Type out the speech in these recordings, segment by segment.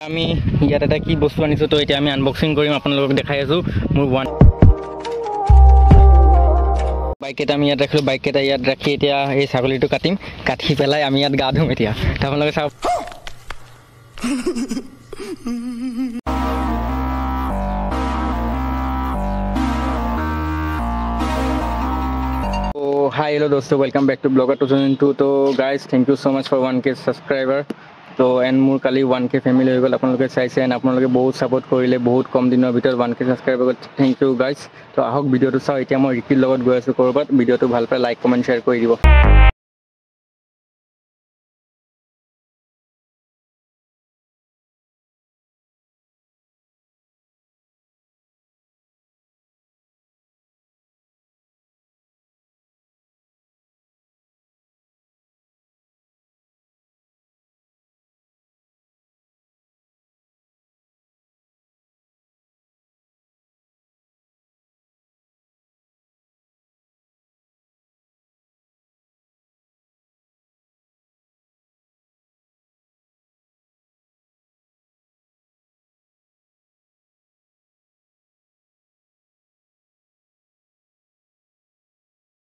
আমি ইয়াত এটা কি বস্তু আনিছো তো এতিয়া আমি আনবক্সিং কৰিম আপোনালোকক দেখাই আছো মোৰ ওয়ান বাইক এটা আমি ইয়াত ৰাখিলো বাইক এটা ইয়াত ৰাখি এতিয়া এই ছাগলীটো কাটিম কাটি পেলাই আমি ইয়াত গা ধুম এতিয়া আপোনালোকে চাওক Hi hello dosto welcome back to blogger 2002 तो guys thank you so much for 1k subscriber तो and more Kali 1k family हो गल आपनलोके चाइसे एंड आपनलोके बहुत सपोर्ट करिले बहुत कम दिনৰ ভিতৰত 1k subscriber thank you guys तो आहक ভিডিওটো চাও এতিয়া মই ৰিকিৰ লগত গৈ আছো কৰবাত ভিডিওটো ভাল পাই লাইক কমেন্ট শেয়াৰ কৰি দিব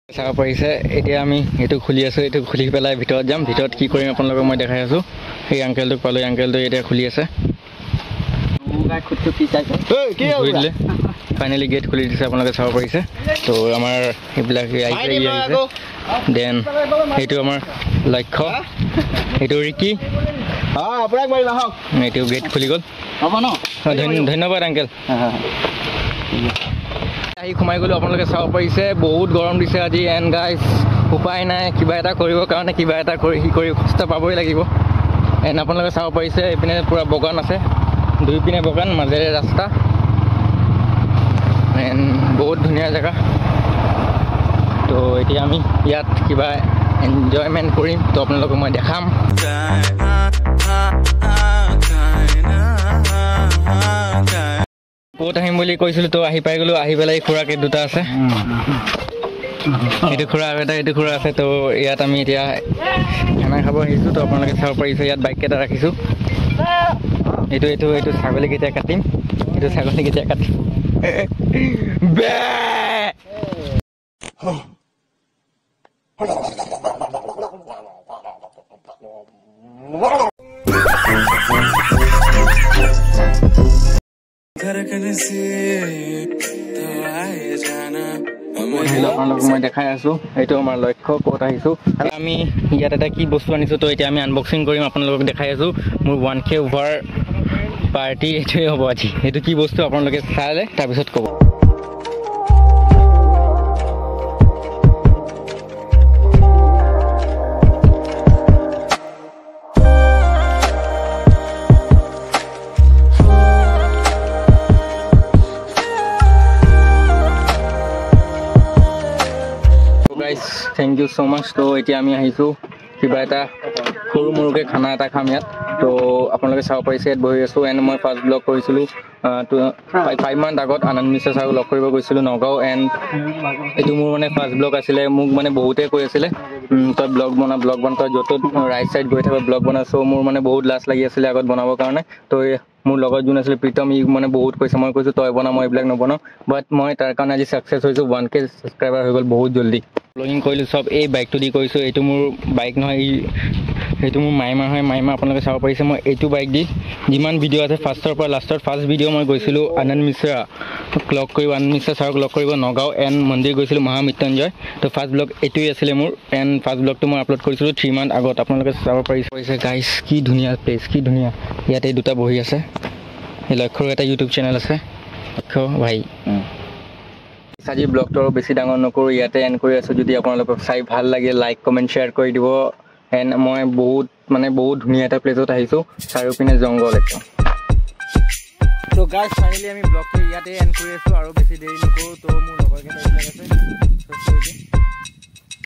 চাও পাইছে এতিয়া আমি এটো খুলি আছো এটো খুলি পেলাই ভিতৰত যাম ভিতৰত কি কৰিম আপোনালোকক মই দেখাই আছো এই আঙ্কেলটো পালো আঙ্কেলটো এতিয়া খুলি আছে কি হৈছে ফাইনালি গেট খুলি দিছে আপোনালোকে চাও পাইছে তো আমাৰ এইবিলাক আইছে দেন এটো আমাৰ লক্ষ্য এটো ৰিকি আপোনাক মই লাহক এটো গেট খুলি গল হ'ব ন ধন্যবাদ আঙ্কেল আহি খুমাই গলো আপোনালোকে চাও পাইছে বহুত গৰম দিছে আজি এন্ড গাইস উপায় নাই কিবা এটা কৰিব কাৰণে কিবা এটা কৰি কষ্ট পাবই লাগিব এন্ড আপোনালোকে চাও পাইছে এপিনে পুৰা বগান আছে দুই পিনে বগান মাজেৰে ৰাস্তা এন্ড বহুত ধুনীয়া জায়গা তো এতিয়া আমি ইয়াত কিবা এনজয়মেন্ট কৰিম তো আপোনালোকক মই দেখাম কোত আহিম বুলি কৈছিল তো আহি পাই গলো আহি পেলাই খুৰাকে দুটা আছে এটো খুৰা এটা এটো খুৰা আছে তো ইয়াত আমি এতিয়া খানা খাব আহিছো তো আপোনালোকে চাব পাৰিছে ইয়াত বাইক এটা ৰাখিছো এটো ছাগলী কেতিয়া কাটিম এটো ছাগলী কেতিয়া কাটিম বে মই দেখাই আছো এইটো আমাৰ লক্ষ্য ক'ত আহিছো আমি ইয়াত এটা কি বস্তু আনিছো তো এতিয়া আমি আনবক্সিং কৰিম আপোনালোকক দেখাই আছো মোৰ 1k ওভাৰ পাৰ্টি এইটোৱে হ'ব আজি এইটো কি বস্তু আপোনালোকে চালে তাৰপিছত ক'ব Thank you so much তো এতিয়া আমি আহিছো কিবা এটা সৰু মুৰুকে খানা এটা খাম ইয়াত তো আপোনালোকে চাব পাৰিছে ইয়াত বহি আছো এন্ড মই ফাৰ্স্ট ব্লগ কৰিছিলো 5 মান্থ আগত আনন্দ মিশ্ৰ ছাৰক লগ কৰিব গৈছিলো নগাঁও এন্ড এইটো মোৰ মানে ফাৰ্স্ট ব্লগ আছিলে মোক মানে বহুতে কৈ আছিলে তই ব্লগ বনা তই য'ত ৰাইট সাইড গৈ থাক ব্লগ বনা সো মোৰ মানে বহুত লাজ লাগি আছিলে আগত বনাবৰ কাৰণে তো মোৰ লগত যোন আছিল প্ৰীতম ই মানে বহুত কৈছে মই কৈছো তই বনা মই এইবিলাক নবনাও বাট মই তাৰ কাৰণে আজি সাকসেস হৈছো 1k সাবস্ক্ৰাইবাৰ হৈ গল বহুত জলদি ব্লগিং কৰিলো সব এই বাইকটো দি কৰিছো এইটো মোৰ বাইক নহয় এইটো মোৰ মাইমা হয় মাইমা আপোনালোকে চাব পাৰিছে মই এইটো বাইক দি যিমান ভিডিও আছে ফাৰ্ষ্টৰ পৰা লাষ্টৰ ফাৰ্ষ্ট ভিডিও মই গৈছিলো আনন্দ মিশ্ৰ ক্লক কৰিব আনন্দ মিশ্ৰ ছাৰক লগ কৰিব নগাঁও এণ্ড মন্দিৰ গৈছিলো মহামৃত্যুঞ্জয় তো ফাৰ্ষ্ট ব্লগ এইটোৱে আছিলে মোৰ এণ্ড ফাৰ্ষ্ট ব্লগটো মই আপলোড কৰিছিলো 3 মান্থ আগত আপোনালোকে চাব পাৰিছে গাইস কি ধুনীয়া প্লেচ কি ধুনীয়া ইয়াতে দুটা বহি আছে এই লক্ষ্যৰ এটা ইউটিউব চেনেল আছে লক্ষ্য ভাই আজি ব্লগটো বেছি ডাঙৰ নকৰো ইয়াতে এন্ড কৰি আছো যদি আপোনালোকক চাই ভাল লাগে লাইক কমেন্ট শেয়াৰ কৰি দিব এন্ড মই বহুত ধুনীয়া এটা প্লেচত আহিছো চাৰিওপিনে জংগল একদম তো গাইস ফাইনালি আমি ব্লগটো ইয়াতে এন্ড কৰি আছো আৰু বেছি দেৰি নকৰো তো মোৰ লগৰ কেইটা আছে